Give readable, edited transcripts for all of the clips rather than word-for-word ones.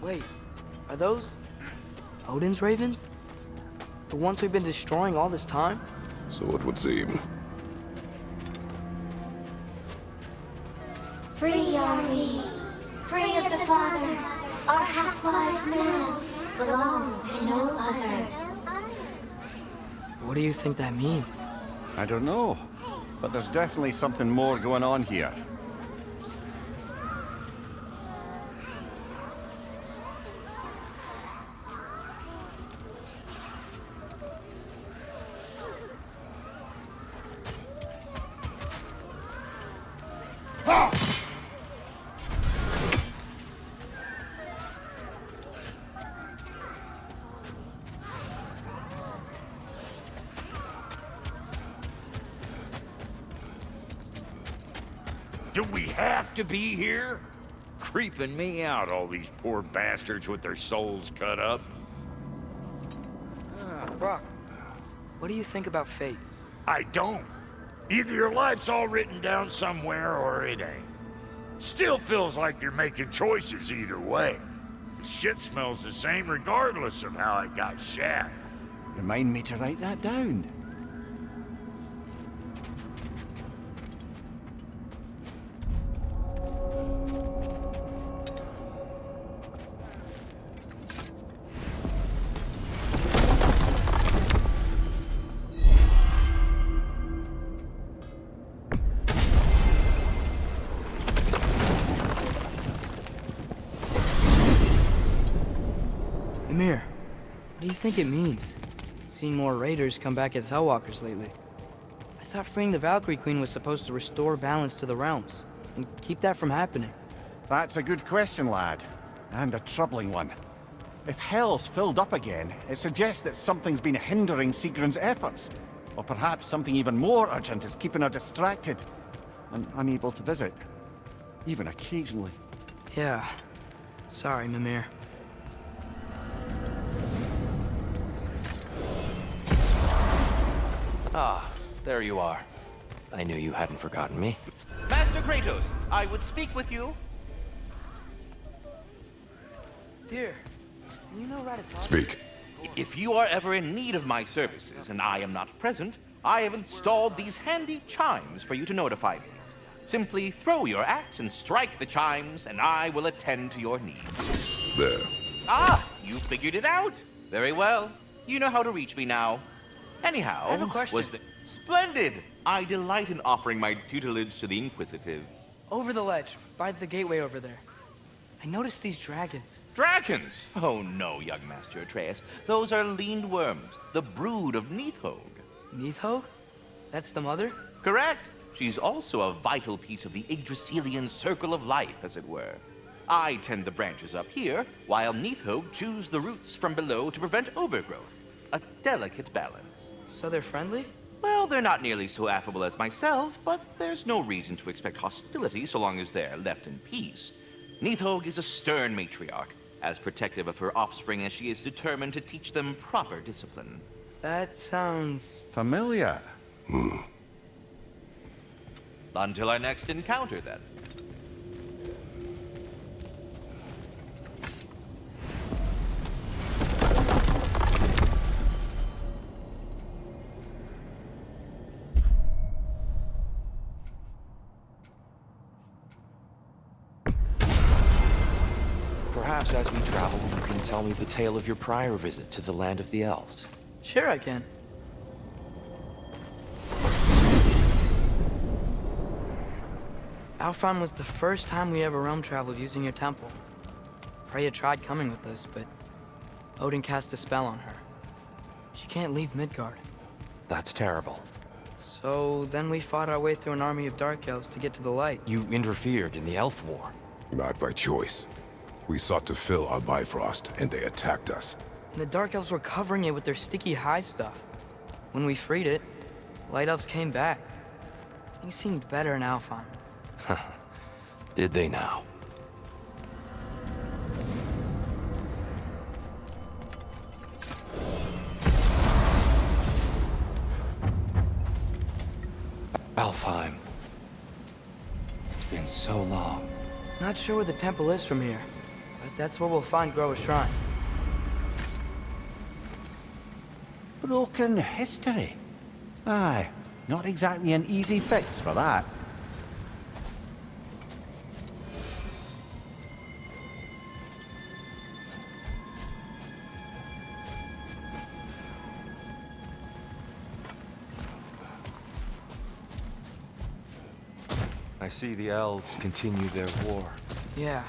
Wait, are those Odin's ravens? The ones we've been destroying all this time? So it would seem. Free are we, free of the Father. Our half-lives now belong to no other. What do you think that means? I don't know, but there's definitely something more going on here. Do we have to be here? Creeping me out, all these poor bastards with their souls cut up. Brock, what do you think about fate? I don't. Either your life's all written down somewhere or it ain't. Still feels like you're making choices either way. The shit smells the same regardless of how it got shat. Remind me to write that down. Mimir, what do you think it means? Seeing more raiders come back as Hellwalkers lately. I thought freeing the Valkyrie Queen was supposed to restore balance to the realms, and keep that from happening. That's a good question, lad. And a troubling one. If Hell's filled up again, it suggests that something's been hindering Sigrun's efforts. Or perhaps something even more urgent is keeping her distracted and unable to visit. Even occasionally. Yeah. Sorry, Mimir. Ah, there you are. I knew you hadn't forgotten me. Master Kratos, I would speak with you. Dear, do you know how to talk? Speak. If you are ever in need of my services and I am not present, I have installed these handy chimes for you to notify me. Simply throw your axe and strike the chimes, and I will attend to your needs. There. Ah, you figured it out. Very well. You know how to reach me now. Anyhow, I have a question. Splendid! I delight in offering my tutelage to the inquisitive. Over the ledge, by the gateway over there. I noticed these dragons. Dragons? Oh no, young Master Atreus. Those are lean worms, the brood of Nidhogg. Nidhogg? That's the mother? Correct. She's also a vital piece of the Yggdrasilian circle of life, as it were. I tend the branches up here, while Nidhogg chews the roots from below to prevent overgrowth. A delicate balance. So they're friendly? Well, they're not nearly so affable as myself, but there's no reason to expect hostility so long as they're left in peace. Nidhogg is a stern matriarch, as protective of her offspring as she is determined to teach them proper discipline. That sounds... Familiar. Until our next encounter, then. Perhaps as we travel, you can tell me the tale of your prior visit to the land of the elves. Sure I can. Alfheim was the first time we ever realm traveled using your temple. Freya tried coming with us, but Odin cast a spell on her. She can't leave Midgard. That's terrible. So then we fought our way through an army of dark elves to get to the light. You interfered in the Elf War. Not by choice. We sought to fill our Bifrost, and they attacked us. And the dark elves were covering it with their sticky hive stuff. When we freed it, light elves came back. Things seemed better in Alfheim. Did they now? Alfheim. It's been so long. Not sure where the temple is from here. But that's where we'll find Groa's shrine. Broken history. Aye, not exactly an easy fix for that. I see the elves continue their war. Yeah.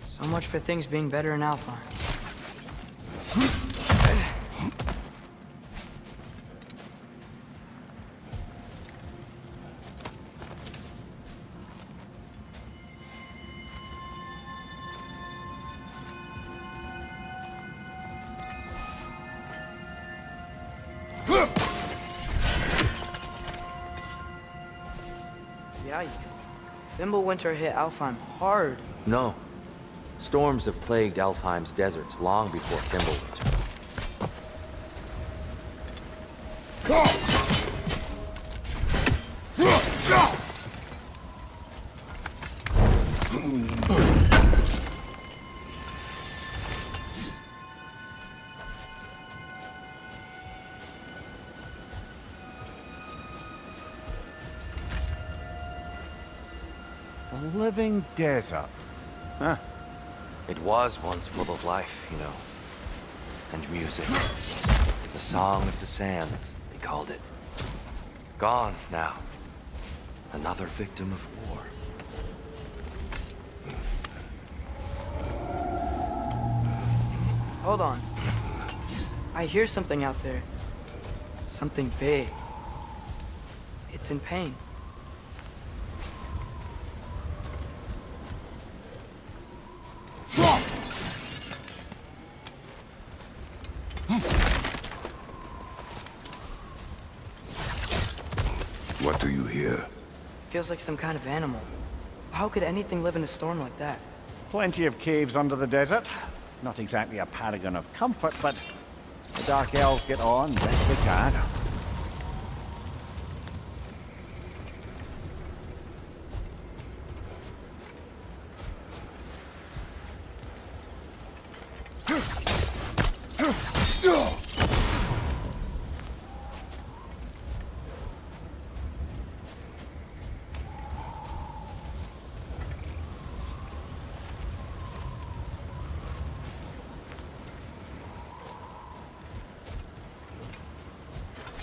So much for things being better in Alfheim. Yikes. Fimbulwinter hit Alfheim hard. No. Storms have plagued Alfheim's deserts long before Fimbulwinter. A living desert. Huh. It was once full of life, you know. And music. The Song of the Sands, they called it. Gone now. Another victim of war. Hold on. I hear something out there. Something big. It's in pain. What do you hear? Feels like some kind of animal. How could anything live in a storm like that? Plenty of caves under the desert. Not exactly a paragon of comfort, but the Dark Elves get on best they can.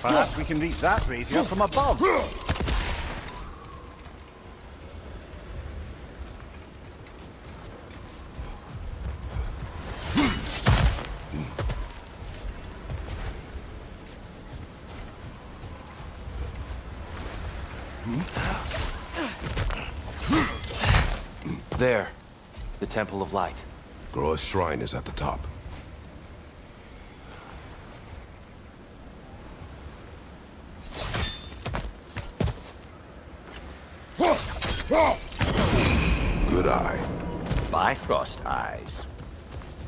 Perhaps we can reach that brazier from above. There. The Temple of Light. Groa's shrine is at the top. Good eye. Bifrost eyes.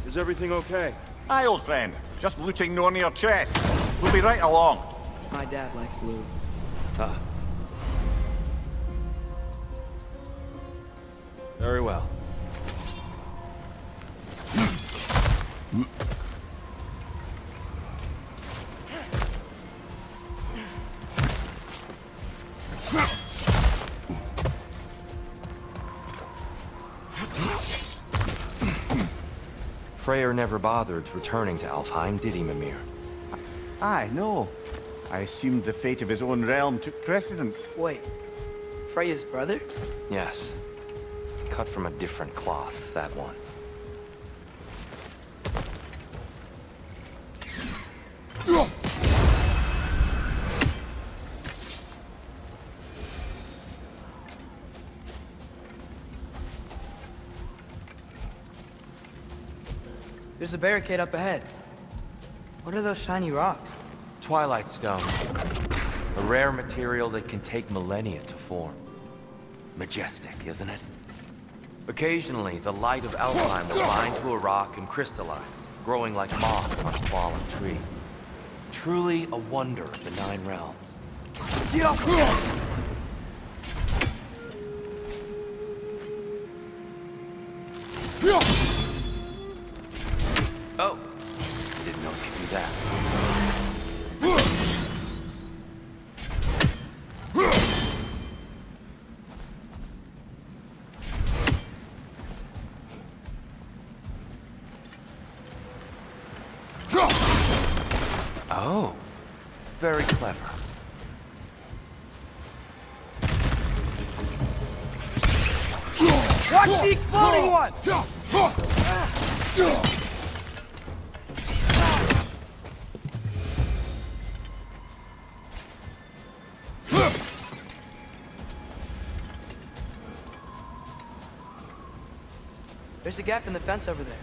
Is everything okay? Aye, old friend. Just looting Nornir chests. We'll be right along. My dad likes loot. Ah. Very well. Freyr never bothered returning to Alfheim, did he, Mimir? Aye, no. I assumed the fate of his own realm took precedence. Wait. Freya's brother? Yes. Cut from a different cloth, that one. There's a barricade up ahead. What are those shiny rocks? Twilight Stone. A rare material that can take millennia to form. Majestic, isn't it? Occasionally, the light of Alfheim will bind to a rock and crystallize, growing like moss on a fallen tree. Truly a wonder of the Nine Realms. that. Oh, very clever. Watch the exploding one! There's a gap in the fence over there.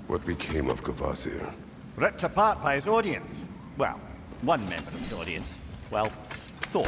What became of Kvasir? Ripped apart by his audience. Well, one member of his audience. Well, Thor.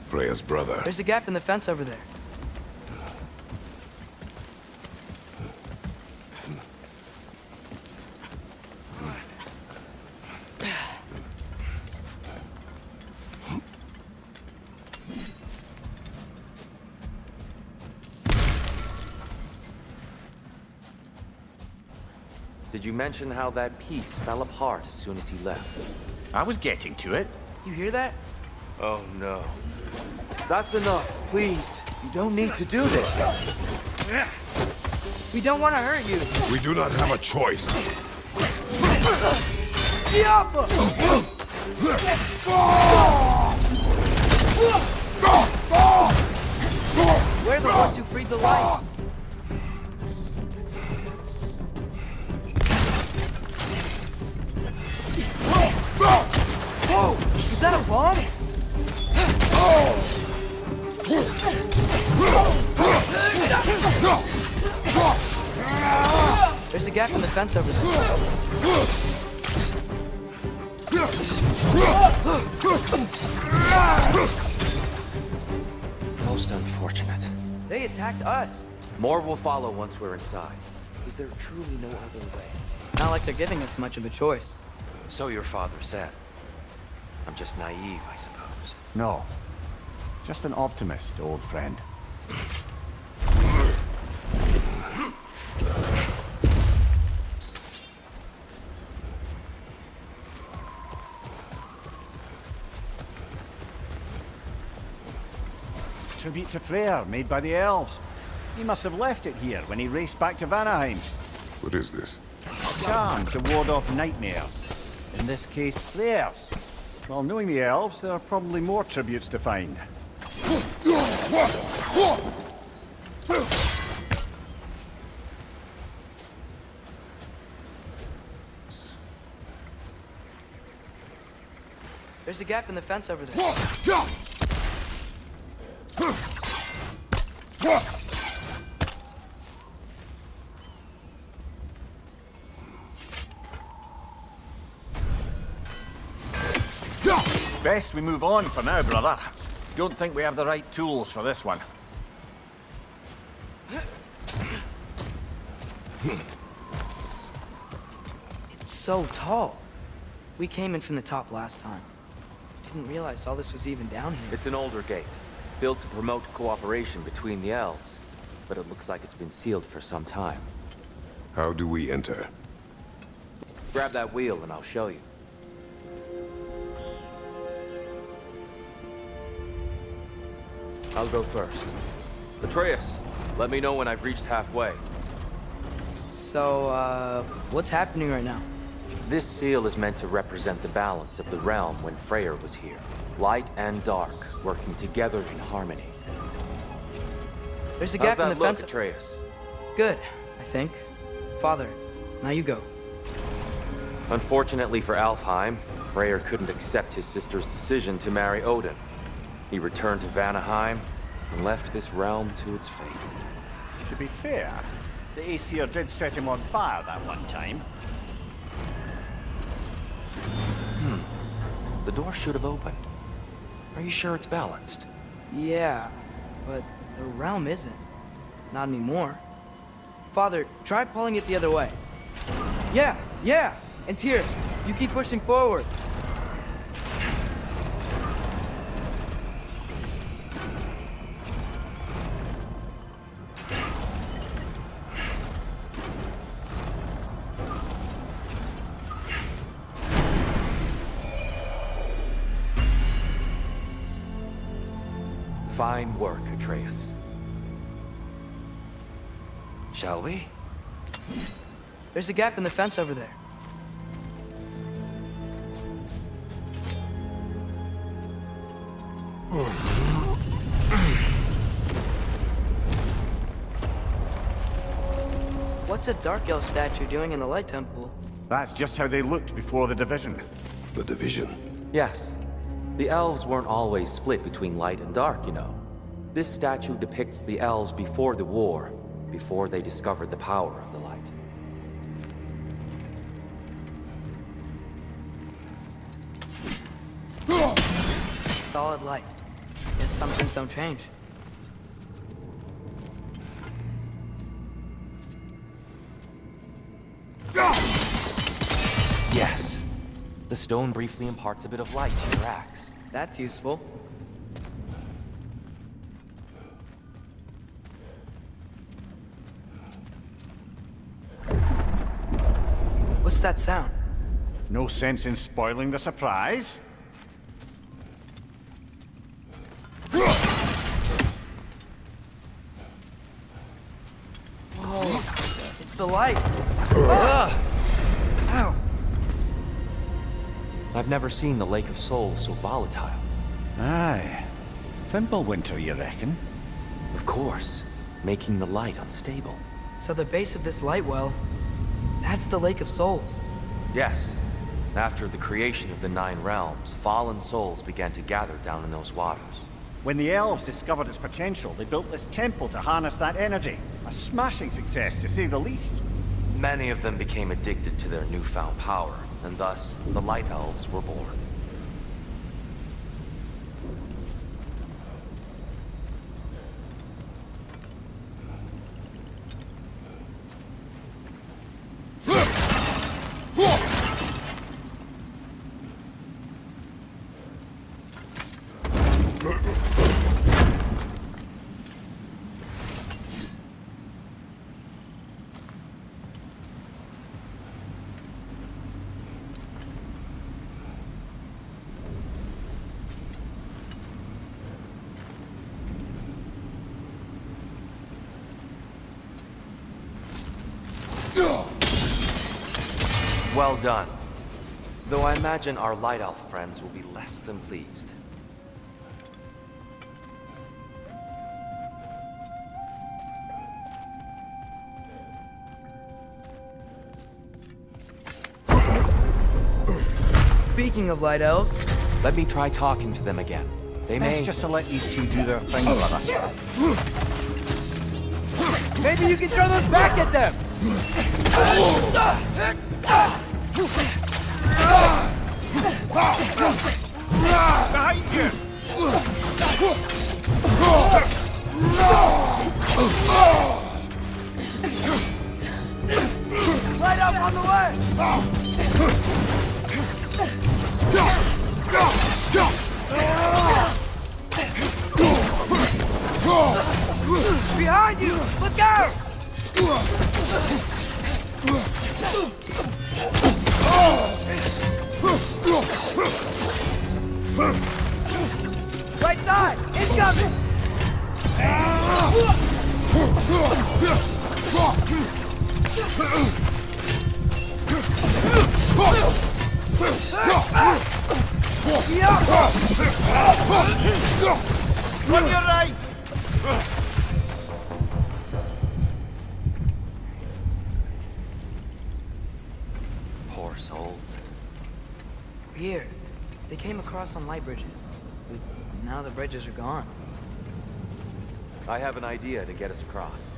Freya's brother. There's a gap in the fence over there. Did you mention how that piece fell apart as soon as he left? I was getting to it. You hear that? Oh no. That's enough, please. You don't need to do this. We don't want to hurt you. We do not have a choice. Diablo! We're the ones who freed the light. Whoa! Is that a bomb? There's a gap in the fence over there. Most unfortunate. They attacked us. More will follow once we're inside. Is there truly no other way? Not like they're giving us much of a choice. So your father said. I'm just naive, I suppose. No. Just an optimist, old friend. Tribute to Freyr, made by the elves. He must have left it here when he raced back to Vanaheim. What is this? Charm to ward off nightmares. In this case, flares. Well, knowing the elves, there are probably more tributes to find. There's a gap in the fence over there. Best we move on for now, brother. Don't think we have the right tools for this one. It's so tall. We came in from the top last time. Didn't realize all this was even down here. It's an older gate, built to promote cooperation between the elves. But it looks like it's been sealed for some time. How do we enter? Grab that wheel and I'll show you. I'll go first. Atreus, let me know when I've reached halfway. So, what's happening right now? This seal is meant to represent the balance of the realm when Freyr was here. Light and dark, working together in harmony. There's a How's gap in that the look, fence. Atreus? Good, I think. Father, now you go. Unfortunately for Alfheim, Freyr couldn't accept his sister's decision to marry Odin. He returned to Vanaheim and left this realm to its fate. To be fair, the Aesir did set him on fire that one time. The door should have opened. Are you sure it's balanced? Yeah, but the realm isn't. Not anymore. Father, try pulling it the other way. Yeah! And Tyr, you keep pushing forward. Fine work, Atreus. Shall we? There's a gap in the fence over there. What's a Dark Elf statue doing in the Light Temple? That's just how they looked before the division. The division. Yes. The elves weren't always split between light and dark, you know. This statue depicts the elves before the war, before they discovered the power of the light. Solid light. Guess some things don't change. Yes. The stone briefly imparts a bit of light to your axe. That's useful. What's that sound? No sense in spoiling the surprise. Whoa, it's the light. Ugh. Ow. I've never seen the Lake of Souls so volatile. Aye. Fimbulwinter, you reckon? Of course, making the light unstable. So the base of this light well, that's the Lake of Souls. Yes. After the creation of the Nine Realms, fallen souls began to gather down in those waters. When the elves discovered its potential, they built this temple to harness that energy. A smashing success, to say the least. Many of them became addicted to their newfound power, and thus, the Light Elves were born. Well done. Though I imagine our Light Elf friends will be less than pleased. Speaking of Light Elves, Let me try talking to them again. They may... Best just to let these two do their thing, brother. maybe you can throw those back at them! Behind you! Light up on the way! Behind you! Look out! Right side! Incoming! On your right! Poor souls. Here, they came across on light bridges. But now the bridges are gone. I have an idea to get us across.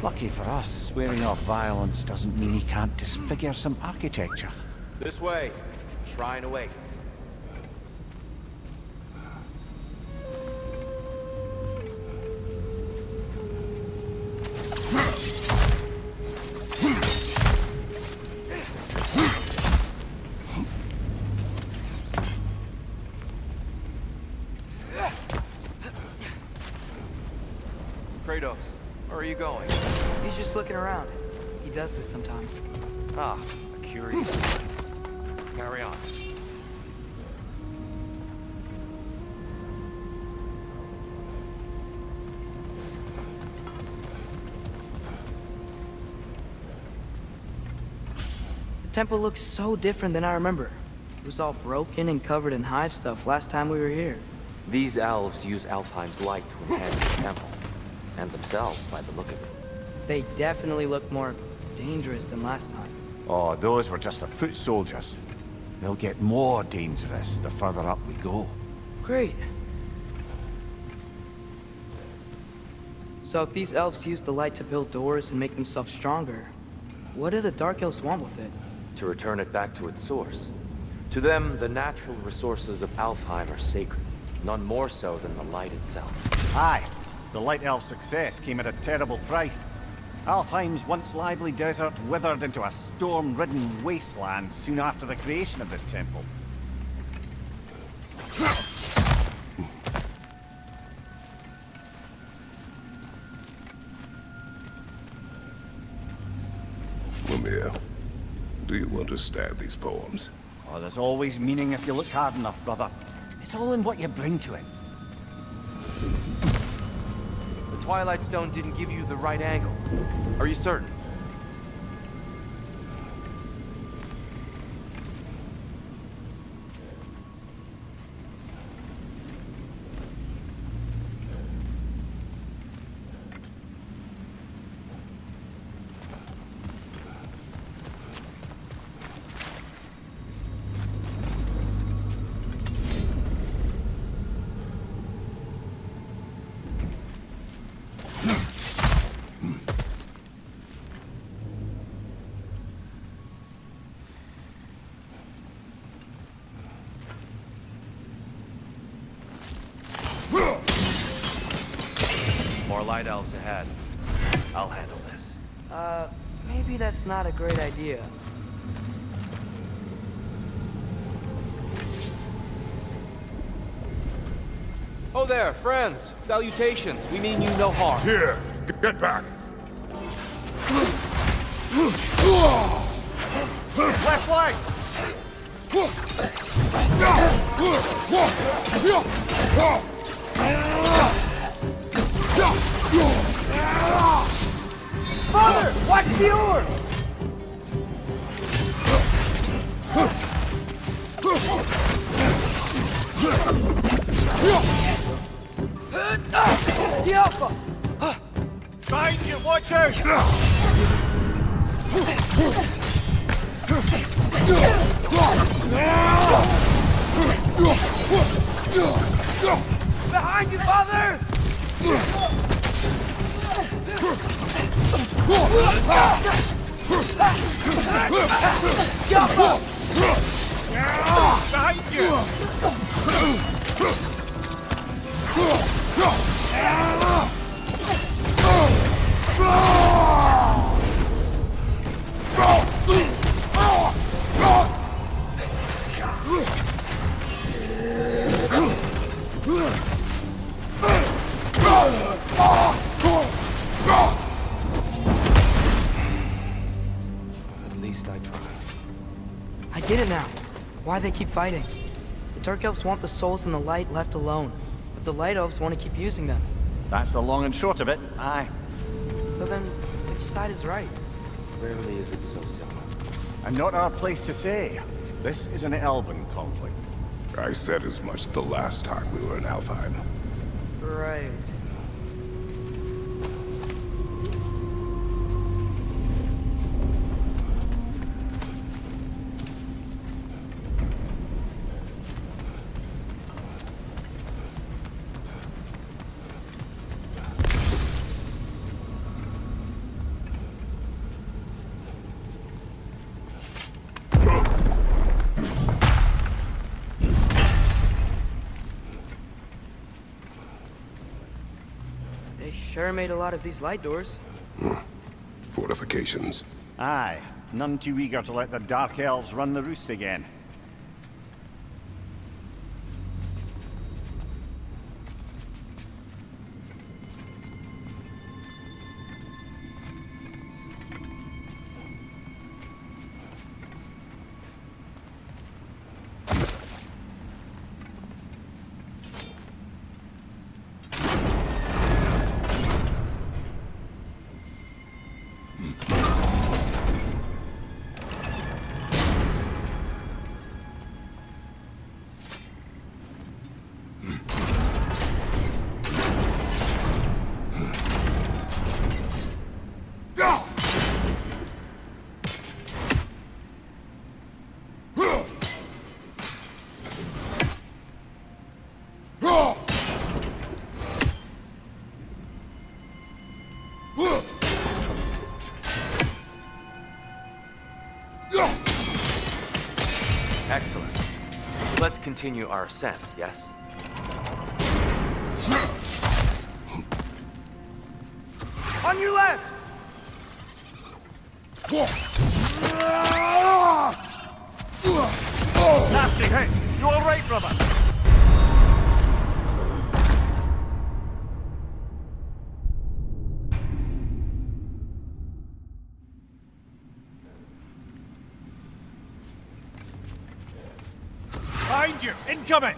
Lucky for us, swearing off violence doesn't mean he can't disfigure some architecture. This way. Shrine awaits. Kratos, where are you going? He's just looking around. He does this sometimes. Ah, a curious. Carry on. The temple looks so different than I remember. It was all broken and covered in hive stuff last time we were here. These elves use Alfheim's light to enhance the temple. And themselves, by the look of it. They definitely look more dangerous than last time. Oh, those were just the foot soldiers. They'll get more dangerous the further up we go. Great. So if these elves use the light to build doors and make themselves stronger, what do the Dark Elves want with it? To return it back to its source. To them, the natural resources of Alfheim are sacred. None more so than the light itself. Aye. The Light Elf's success came at a terrible price. Alfheim's once lively desert withered into a storm-ridden wasteland soon after the creation of this temple. Mimir, do you understand these poems? Oh, there's always meaning if you look hard enough, brother. It's all in what you bring to it. The Twilight Stone didn't give you the right angle. Are you certain? More light elves ahead. I'll handle this. Maybe that's not a great idea. Oh there, friends. Salutations. We mean you no harm. Here, get back! Left flank! Father, watch the orb! The Alpha! Behind you, watch out! Behind you, Father! Behind you! At least least I tried. I get it now. Why they keep fighting. The Dark Elves want the souls in the light left alone, but the Light Elves want to keep using them. That's the long and short of it, aye. So then, which side is right? Rarely is it so simple. And not our place to say. This is an elven conflict. I said as much the last time we were in Alfheim. Right. They sure made a lot of these light doors. Fortifications. Aye, none too eager to let the Dark Elves run the roost again. Excellent. Let's continue our ascent, yes? On your left! Nasty hit! You alright, brother? Behind you! Incoming!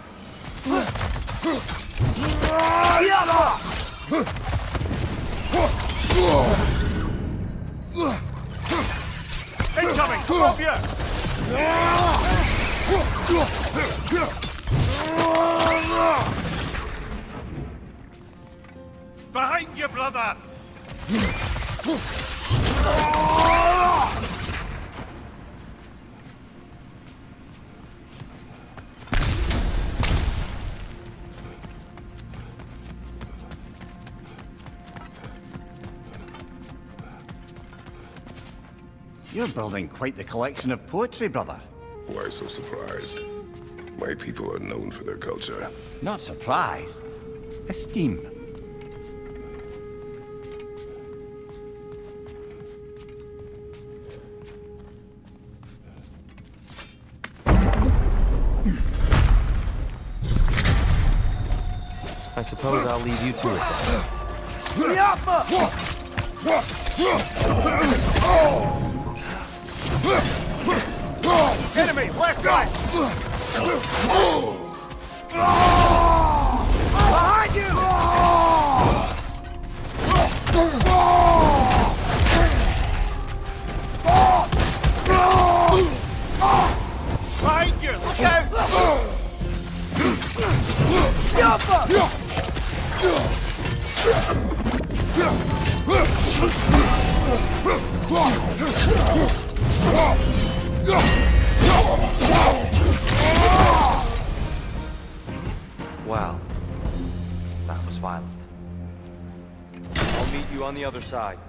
Incoming! Above you! Behind you, brother! You're building quite the collection of poetry, brother. Why so surprised? My people are known for their culture. Not surprised. Esteem. I suppose I'll leave you to it then. Enemy! Left, right! Behind you! Behind you! Look out! Wow. That was violent. I'll meet you on the other side.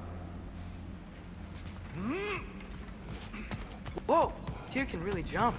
Whoa! Tyr can really jump.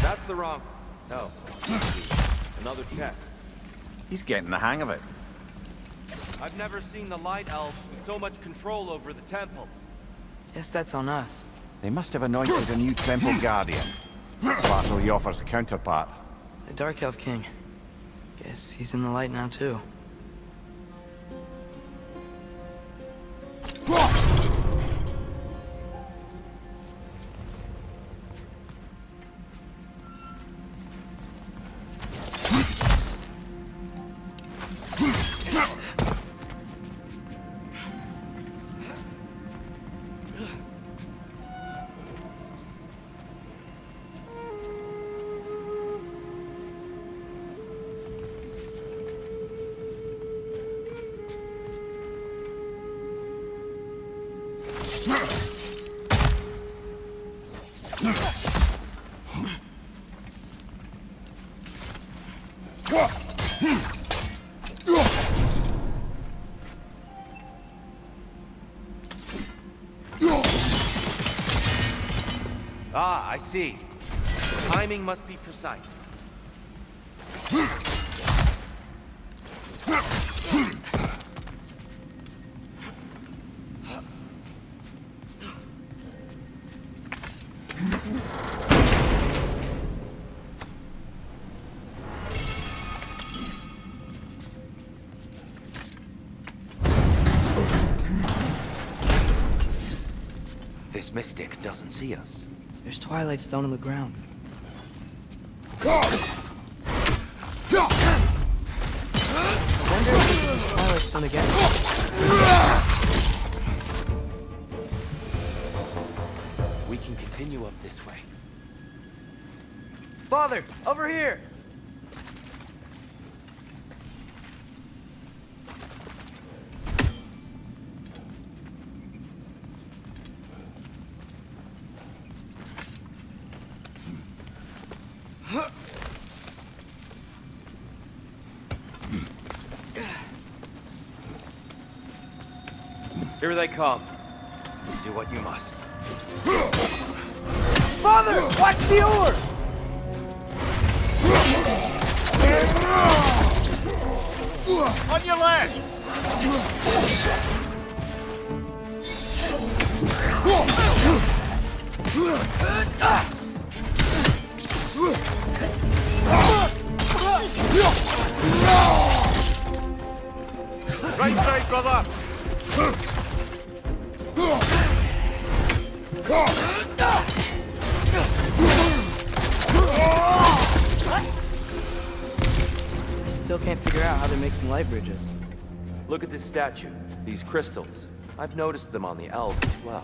That's the wrong... No. Another chest. He's getting the hang of it. I've never seen the Light Elves with so much control over the temple. Guess that's on us. They must have anointed a new temple guardian. Slato Yoffer's counterpart. The Dark Elf King. Guess he's in the light now, too. Ah, I see. Timing must be precise. This mystic doesn't see us. There's Twilight Stone on the ground. I wonder if we can use Twilight Stone again. We can continue up this way. Father, over here! Here they come. Do what you must. Father, watch the oar! On your left! Right side, brother! I still can't figure out how they're making light bridges. Look at this statue. These crystals. I've noticed them on the elves as well.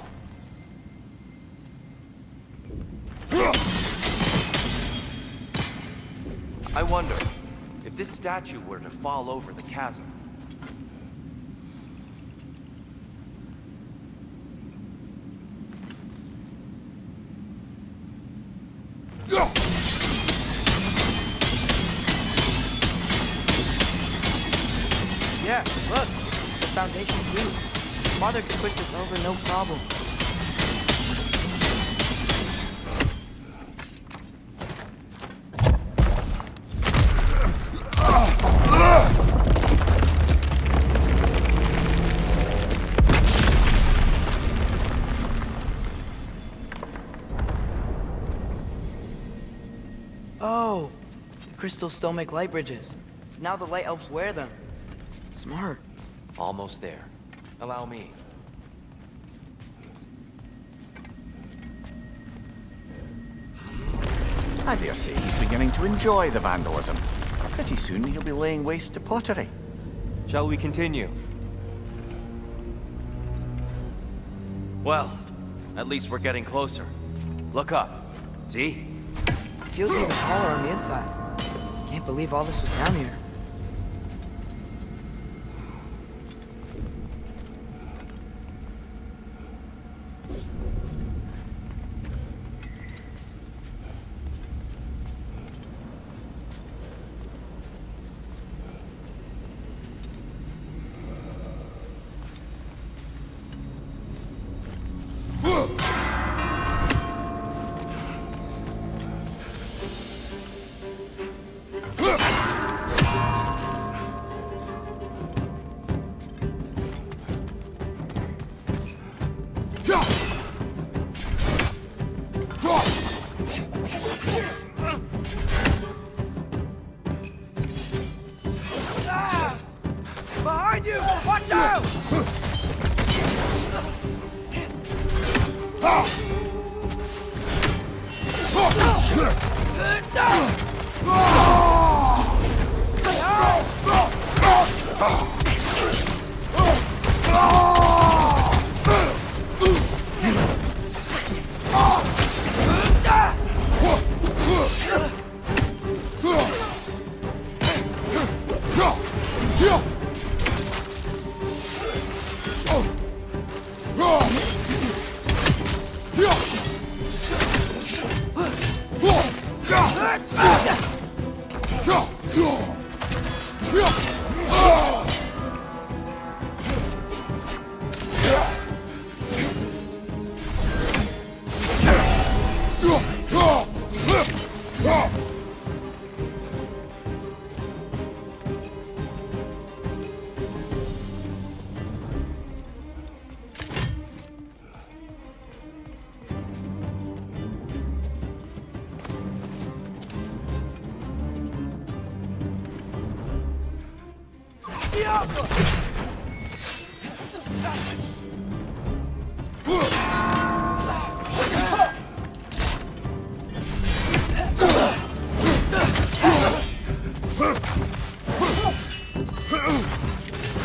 I wonder, if this statue were to fall over the chasm, Yeah, look, the foundation's loose. Father could push this over, no problem. Oh, the crystals still make light bridges. Now the light elves wear them. Smart. almost there. Allow me. I dare say he's beginning to enjoy the vandalism. Pretty soon he'll be laying waste to pottery. Shall we continue? Well, at least we're getting closer. Look up. See? feels even taller on the inside. Can't believe all this was down here. Behind you! Watch out!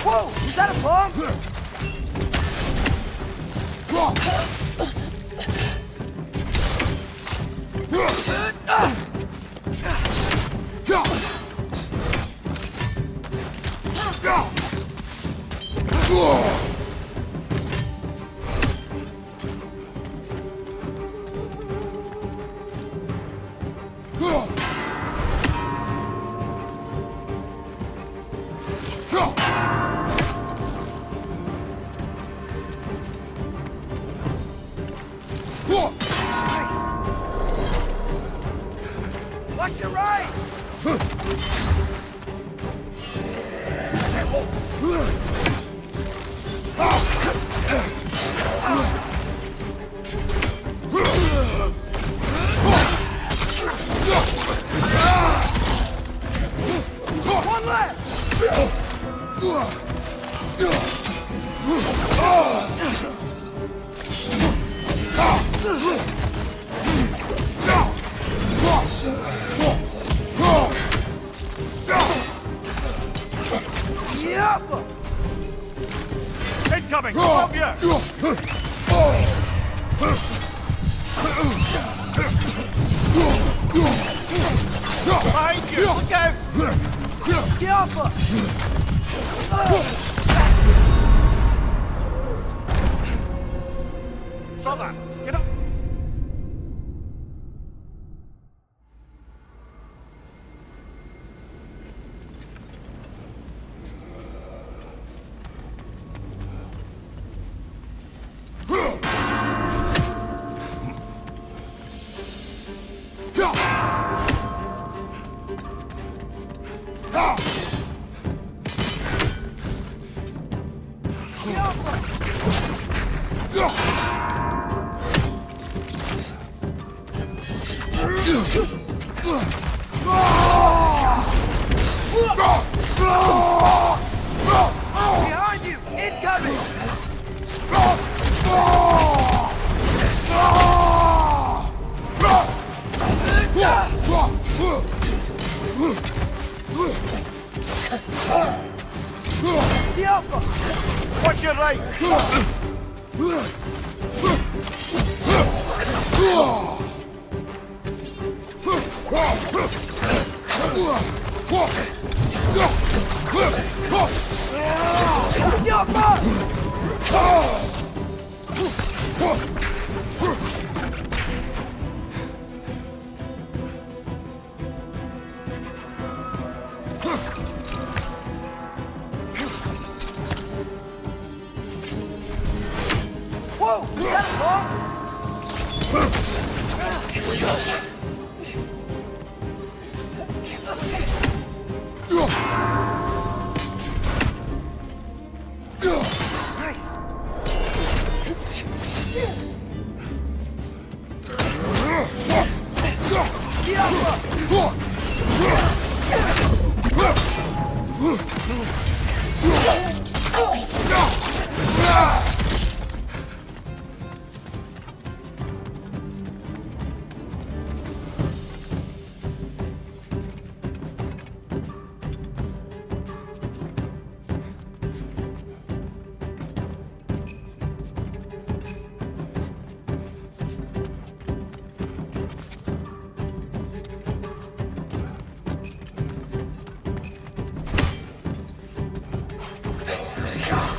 Whoa! Is that a bomb? Watch your right! One left! Incoming! Above you! Behind you! Look out! Get off her! Stop that! Get up! Behind you! Incoming! Watch your right!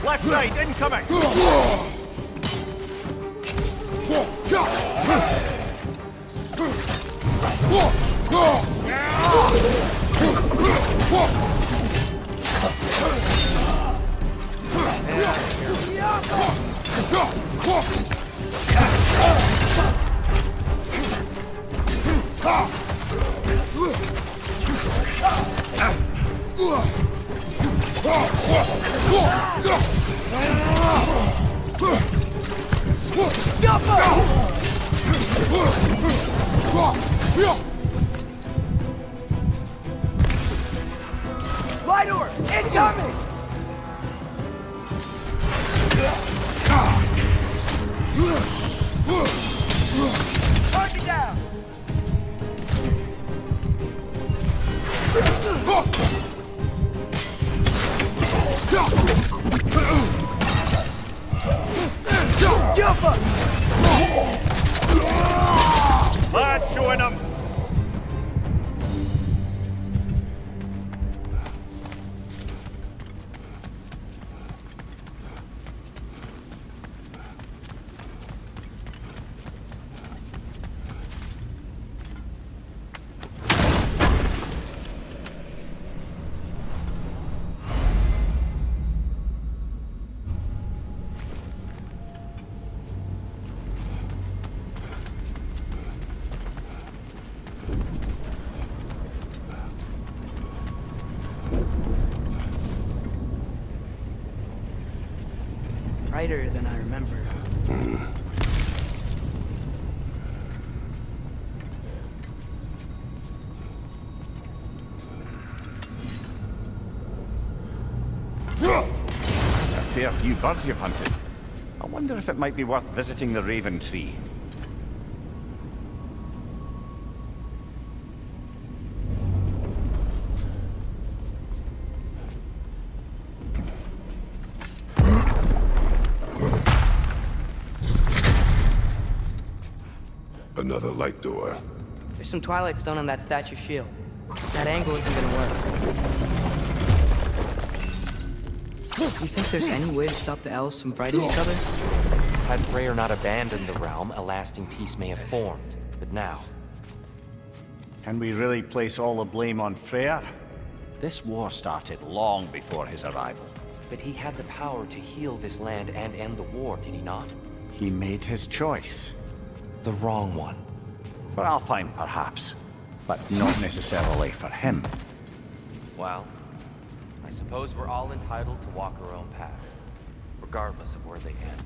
Left side, incoming! Lightor! Incoming! Target down! Lads, join him! Brighter than I remember. That's a fair few birds you've hunted. I wonder if it might be worth visiting the Raven Tree. Another light door. There's some Twilight Stone on that statue shield. That angle isn't gonna work. You think there's any way to stop the elves from fighting each other? Had Freyr not abandoned the realm, a lasting peace may have formed. But now, Can we really place all the blame on Freyr? This war started long before his arrival. but he had the power to heal this land and end the war, did he not? He made his choice. The wrong one. For Alfheim, perhaps. But not necessarily for him. Well, I suppose we're all entitled to walk our own paths, regardless of where they end.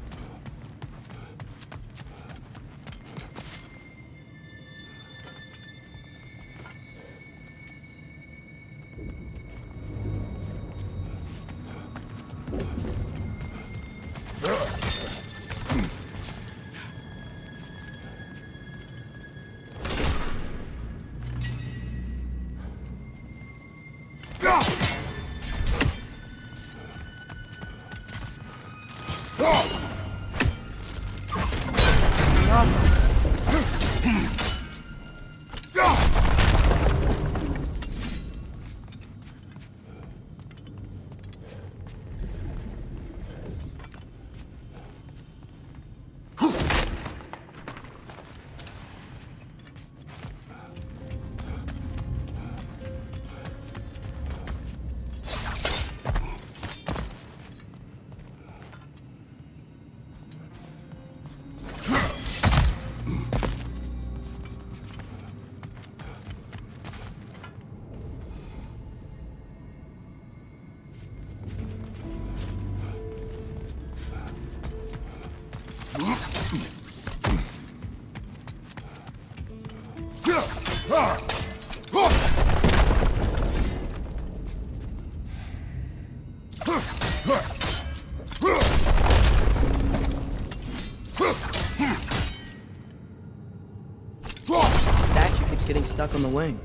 Statue keeps getting stuck on the wing.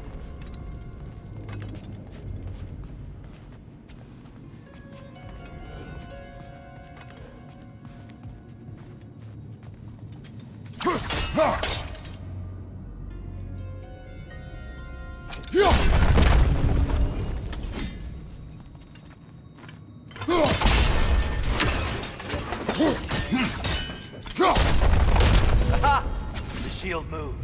Aha! The shield moved.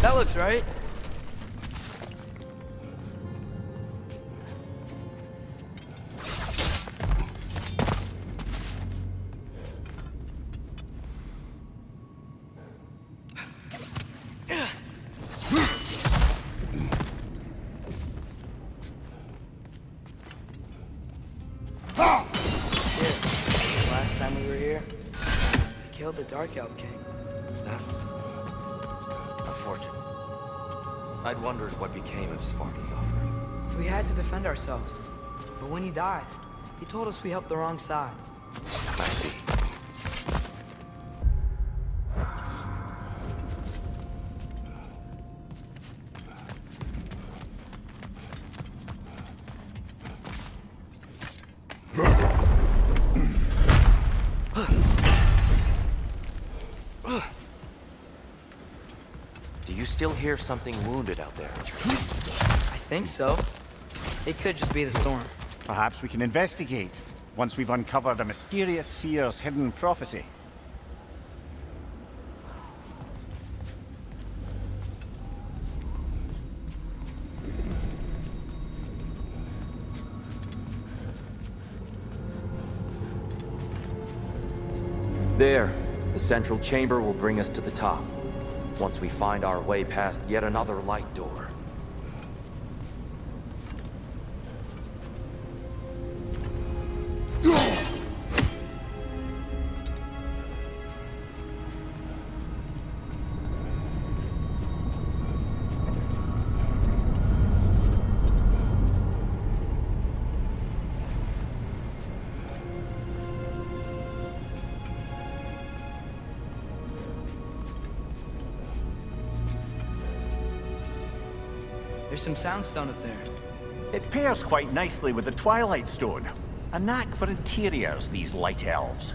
That looks right. Last time we were here, we killed the Dark Elf King. That's unfortunate. I'd wondered what became of Svartalf's offering. We had to defend ourselves. But when he died, he told us we helped the wrong side. I see. Do you still hear something wounded out there, Atreus? I think so. It could just be the storm. Perhaps we can investigate, once we've uncovered a mysterious seer's hidden prophecy. There. The central chamber will bring us to the top. Once we find our way past yet another light door. There's some soundstone up there. It pairs quite nicely with the Twilight Stone. A knack for interiors, these light elves.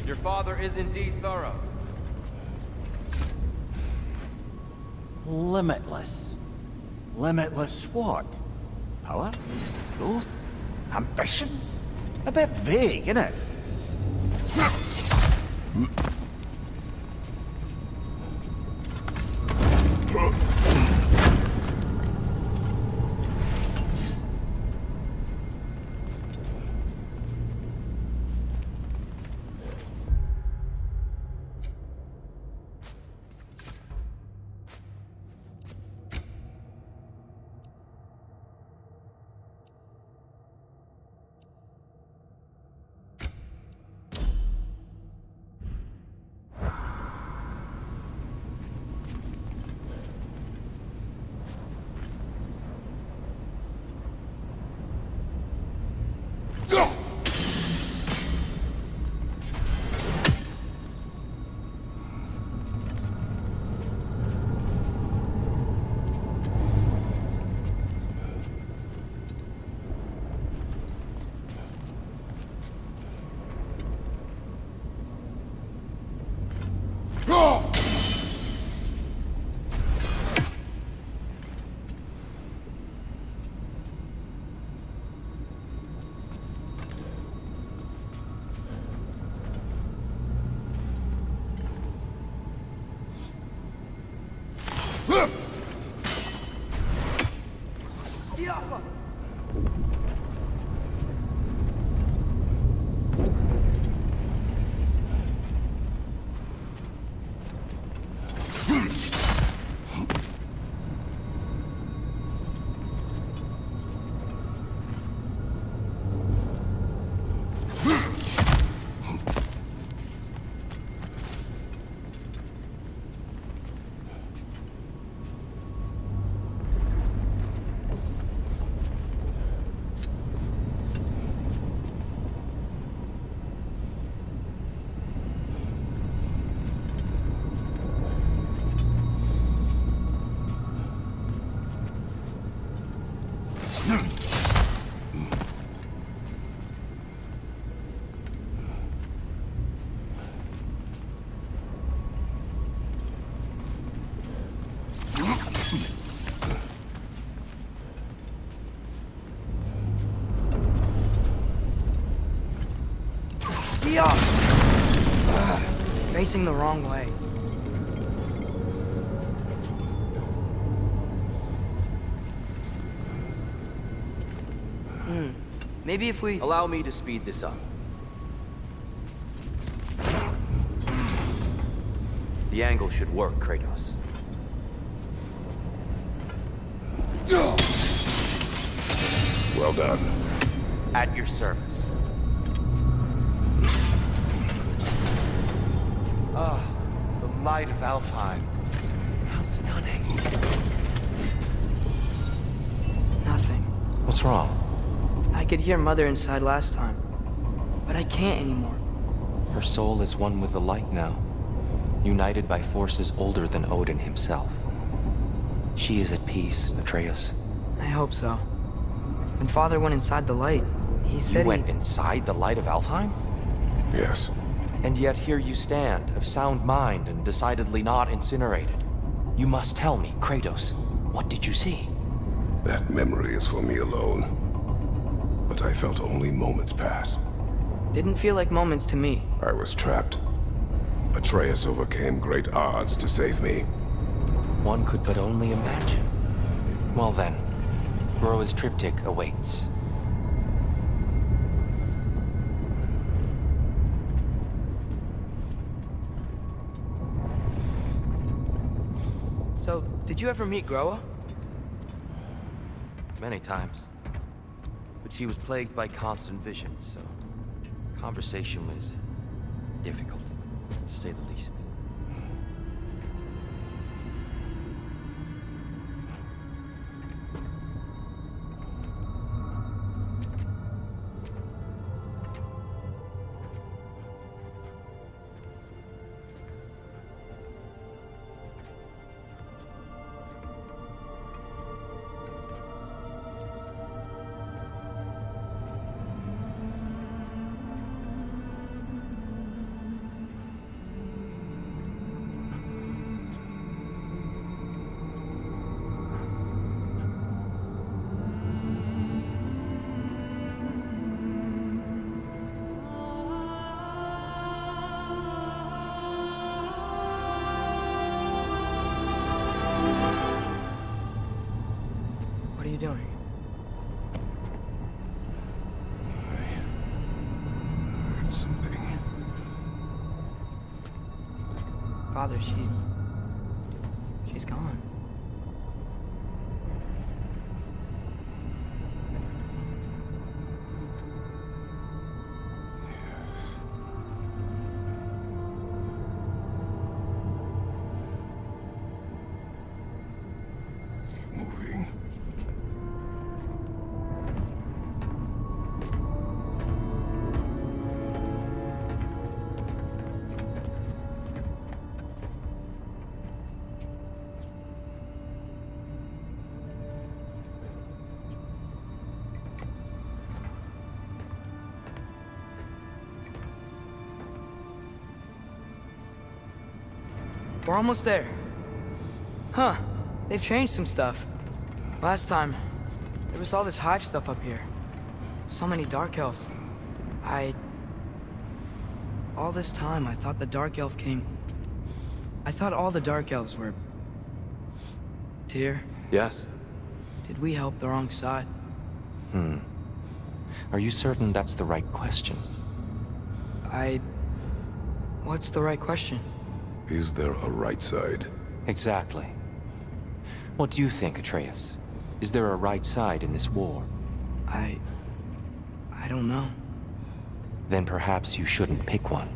Your father is indeed thorough. Limitless. Limitless what? Power? Growth? Ambition? A bit vague, innit? It's facing the wrong way. Maybe if we... Allow me to speed this up. The angle should work, Kratos. Well done. At your service. Ah, the light of Alfheim. How stunning. Nothing. What's wrong? I could hear Mother inside last time, but I can't anymore. Her soul is one with the light now, united by forces older than Odin himself. She is at peace, Atreus. I hope so. When Father went inside the light, he said You went inside the light of Alfheim? Yes. And yet here you stand, of sound mind and decidedly not incinerated. You must tell me, Kratos, what did you see? That memory is for me alone. But I felt only moments pass. Didn't feel like moments to me. I was trapped. Atreus overcame great odds to save me. One could but only imagine. Well then, Groa's triptych awaits. So, did you ever meet Groa? Many times. But she was plagued by constant visions, so conversation was difficult, to say the least. What are you doing? I heard something. Father, she's gone. Keep moving. We're almost there. Huh. They've changed some stuff. Last time, there was all this hive stuff up here. So many dark elves. All this time, I thought the dark elf king... I thought all the dark elves were... Tyr? Yes? Did we help the wrong side? Are you certain that's the right question? What's the right question? Is there a right side? Exactly. What do you think, Atreus? Is there a right side in this war? I don't know. Then perhaps you shouldn't pick one.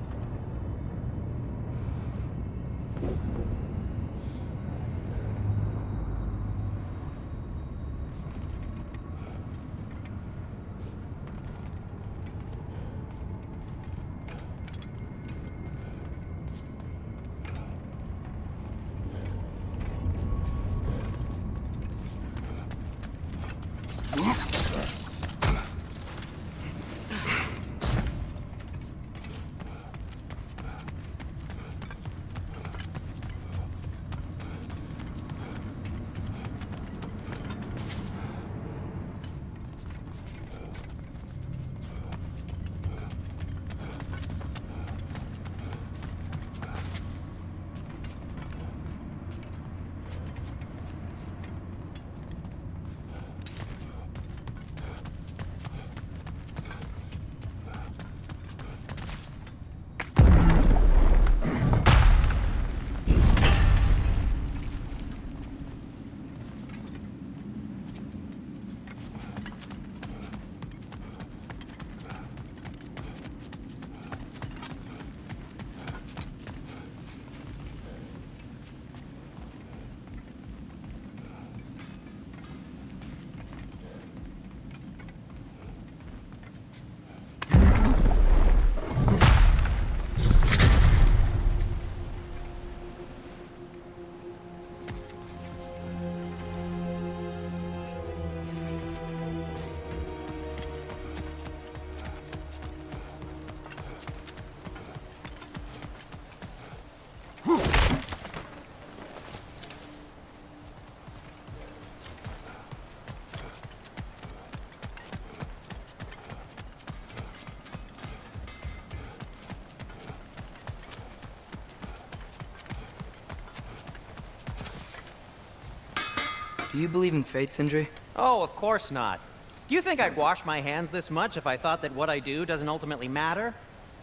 Do you believe in fate, Sindri? Oh, of course not. Do you think I'd wash my hands this much if I thought that what I do doesn't ultimately matter?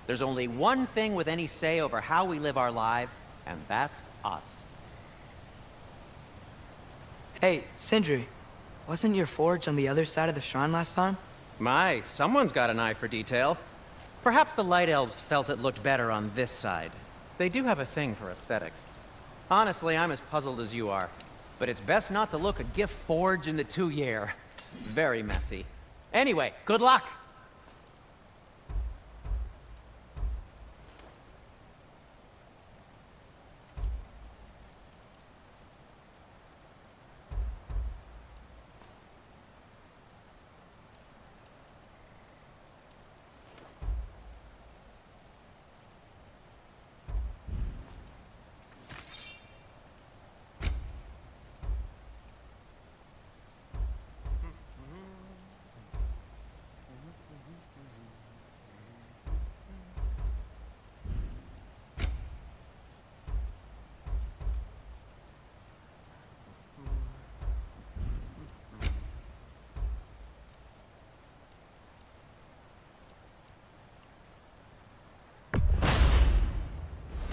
There's only one thing with any say over how we live our lives, and that's us. Hey, Sindri, wasn't your forge on the other side of the shrine last time? My, someone's got an eye for detail. Perhaps the Light Elves felt it looked better on this side. They do have a thing for aesthetics. Honestly, I'm as puzzled as you are. But it's best not to look a gift forge in the 2 year. Very messy. Anyway, good luck!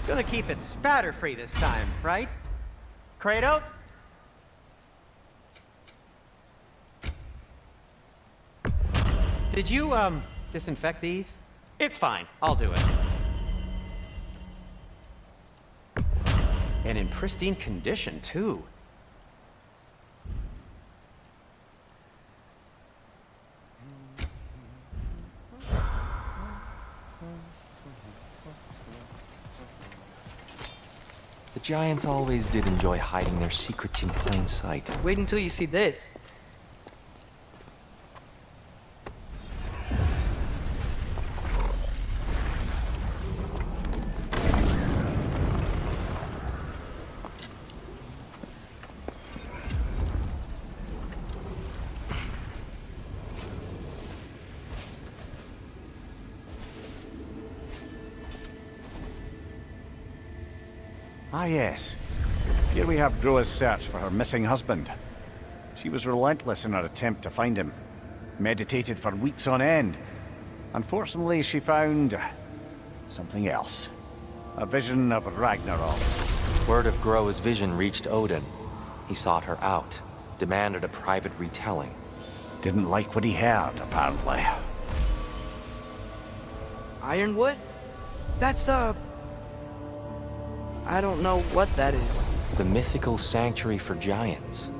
Gonna keep it spatter-free this time, right? Kratos? Did you, disinfect these? It's fine, I'll do it. And in pristine condition, too. The giants always did enjoy hiding their secrets in plain sight. Wait until you see this. Ah, yes. Here we have Groa's search for her missing husband. She was relentless in her attempt to find him. Meditated for weeks on end. Unfortunately, she found something else. A vision of Ragnarok. Word of Groa's vision reached Odin. He sought her out, demanded a private retelling. Didn't like what he heard, apparently. Ironwood? That's the... I don't know what that is. The mythical sanctuary for giants.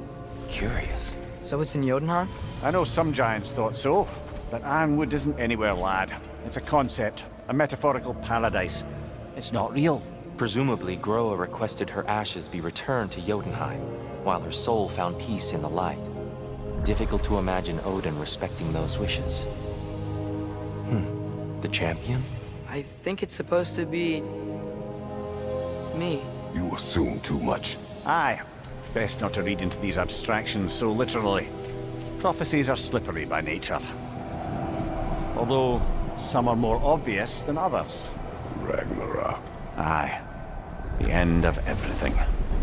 Curious. So it's in Jotunheim? I know some giants thought so, but Ironwood isn't anywhere, lad. It's a concept, a metaphorical paradise. It's not real. Presumably, Groa requested her ashes be returned to Jotunheim, while her soul found peace in the light. Difficult to imagine Odin respecting those wishes. The champion? I think it's supposed to be... me. You assume too much. Aye. Best not to read into these abstractions so literally. Prophecies are slippery by nature. Although, some are more obvious than others. Ragnarok. Aye. The end of everything.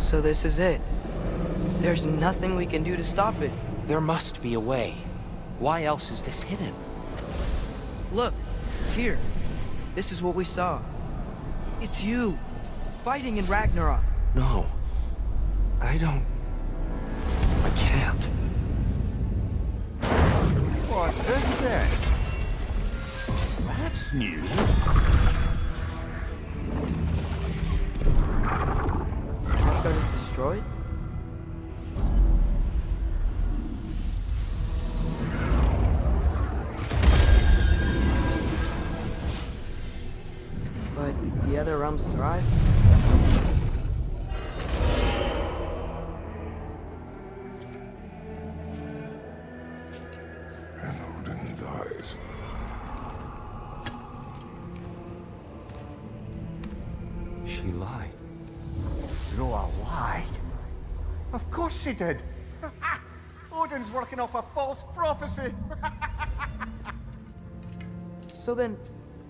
So this is it. There's nothing we can do to stop it. There must be a way. Why else is this hidden? Look, here. This is what we saw. It's you, fighting in Ragnarok. No. I can't. What's this then? That's new. Asgard is destroyed? But the other realms thrive? And Odin dies. She lied. Groa lied. Of course she did. Odin's working off a false prophecy. So then,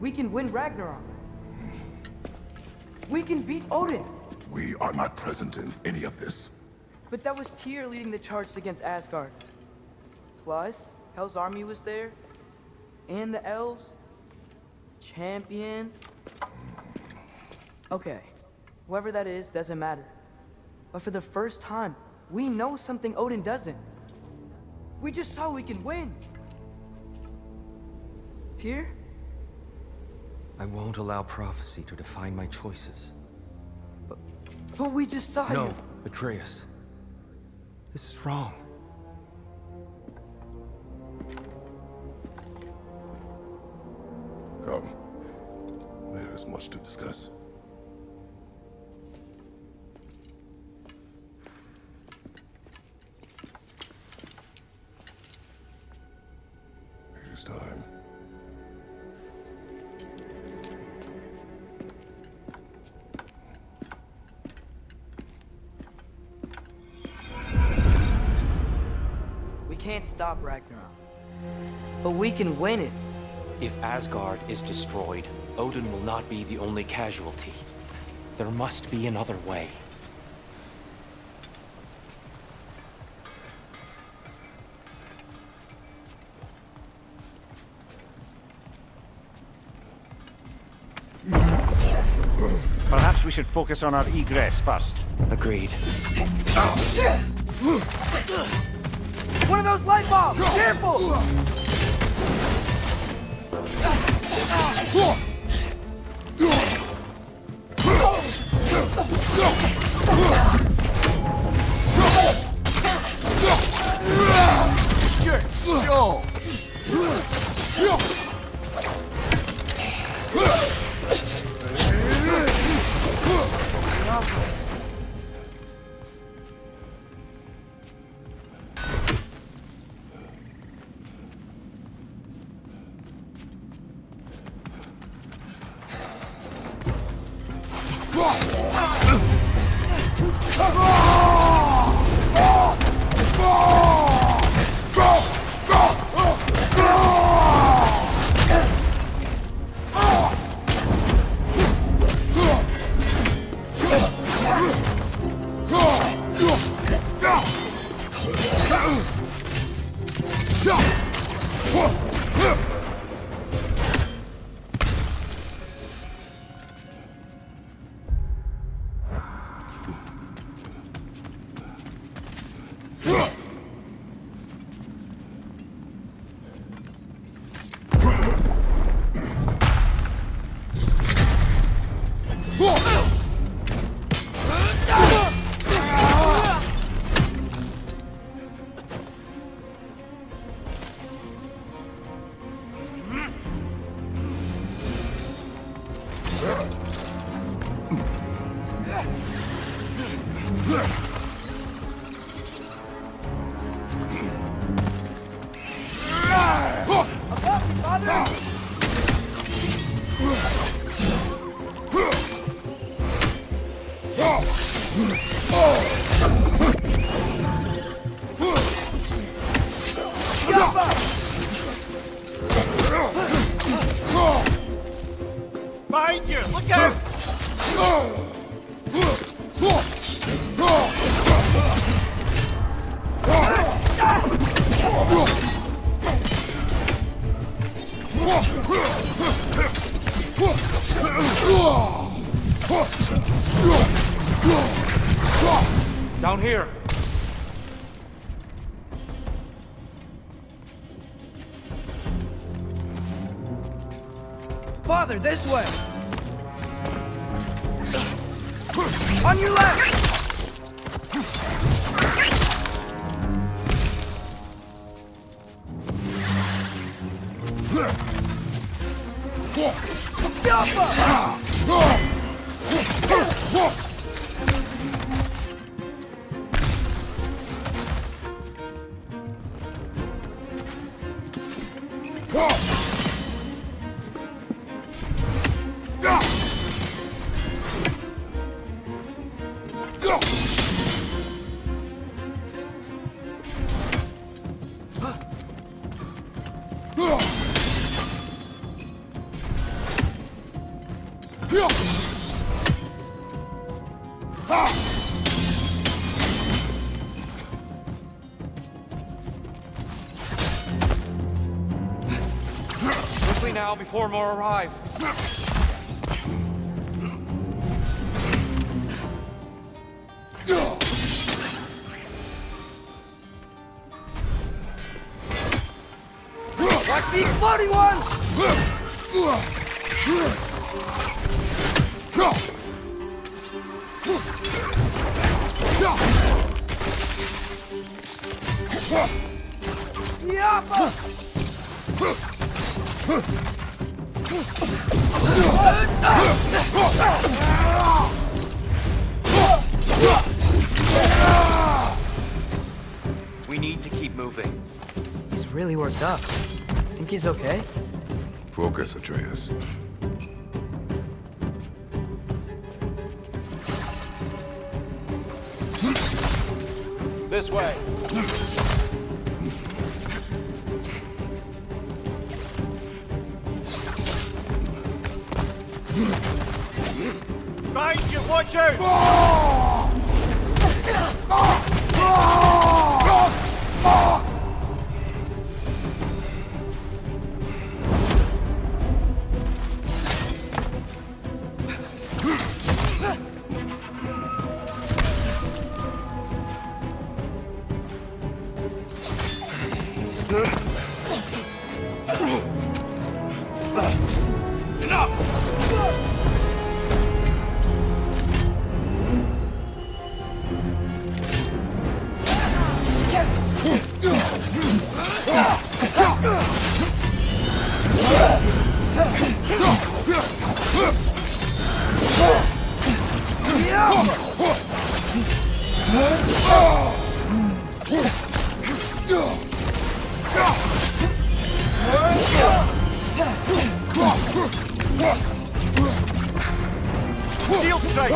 we can win Ragnarok. We can beat Odin. We are not present in any of this. But that was Tyr leading the charge against Asgard. Plus, Hell's army was there. And the elves. Champion. Okay. Whoever that is, doesn't matter. But for the first time, we know something Odin doesn't. We just saw we can win. Tyr? I won't allow prophecy to define my choices. But we just saw No, you. Atreus. This is wrong. Come. There is much to discuss. It is time. We can't stop Ragnarok. But we can win it. If Asgard is destroyed, Odin will not be the only casualty. There must be another way. Perhaps we should focus on our egress first. Agreed. One of those light bulbs! Careful! Behind you! Look out! Down here. Father, this way! On your left! Quickly now, before more arrive. Watch these floating ones! We need to keep moving. He's really worked up. Think he's okay? Focus, Atreus. This way. Behind you! Watch out! Steel strike!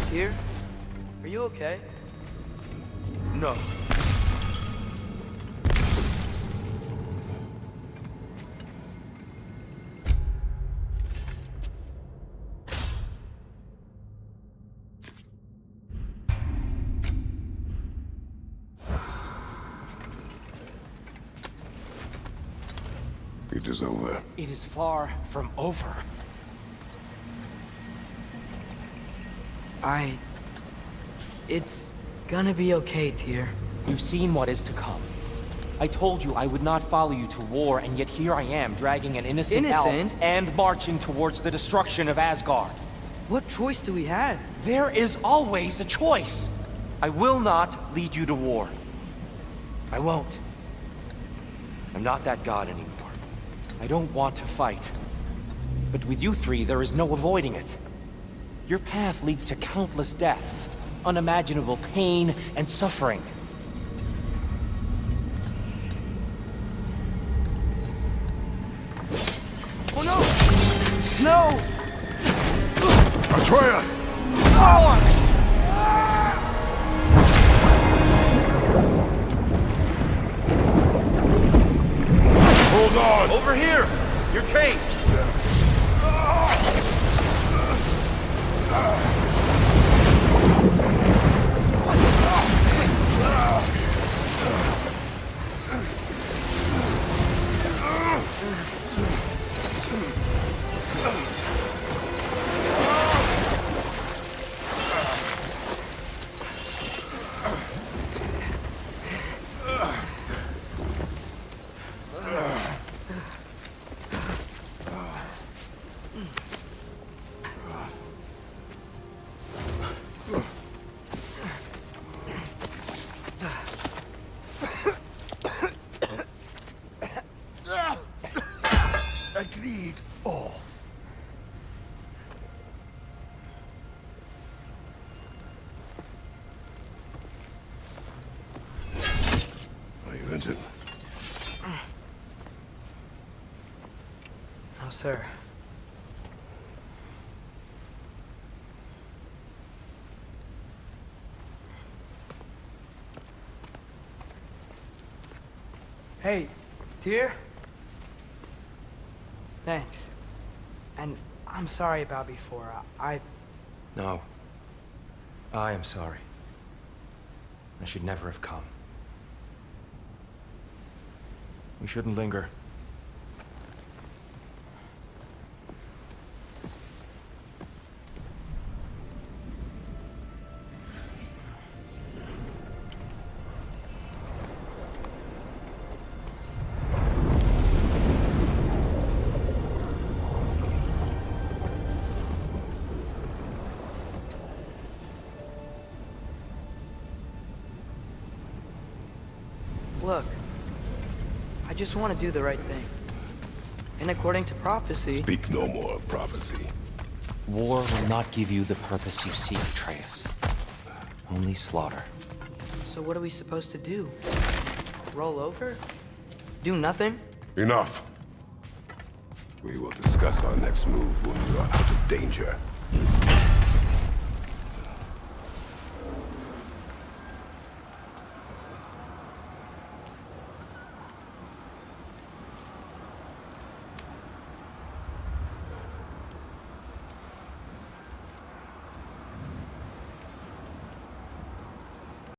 Dear, are you okay? No. It is over. It is far from over. It's gonna be okay, Tyr. You've seen what is to come. I told you I would not follow you to war, and yet here I am, dragging an innocent elf and marching towards the destruction of Asgard. What choice do we have? There is always a choice. I will not lead you to war. I won't. I'm not that god anymore. I don't want to fight. But with you three, there is no avoiding it. Your path leads to countless deaths, unimaginable pain and suffering. Oh no! No! Atreus! Hold on! Over here! Your chase! Agreed. Oh. I earned it. No, sir. Hey, Tyr? Thanks. And I'm sorry about before. No. I am sorry. I should never have come. We shouldn't linger. Look, I just want to do the right thing. And according to prophecy... Speak no more of prophecy. War will not give you the purpose you seek, Atreus. Only slaughter. So what are we supposed to do? Roll over? Do nothing? Enough. We will discuss our next move when we are out of danger.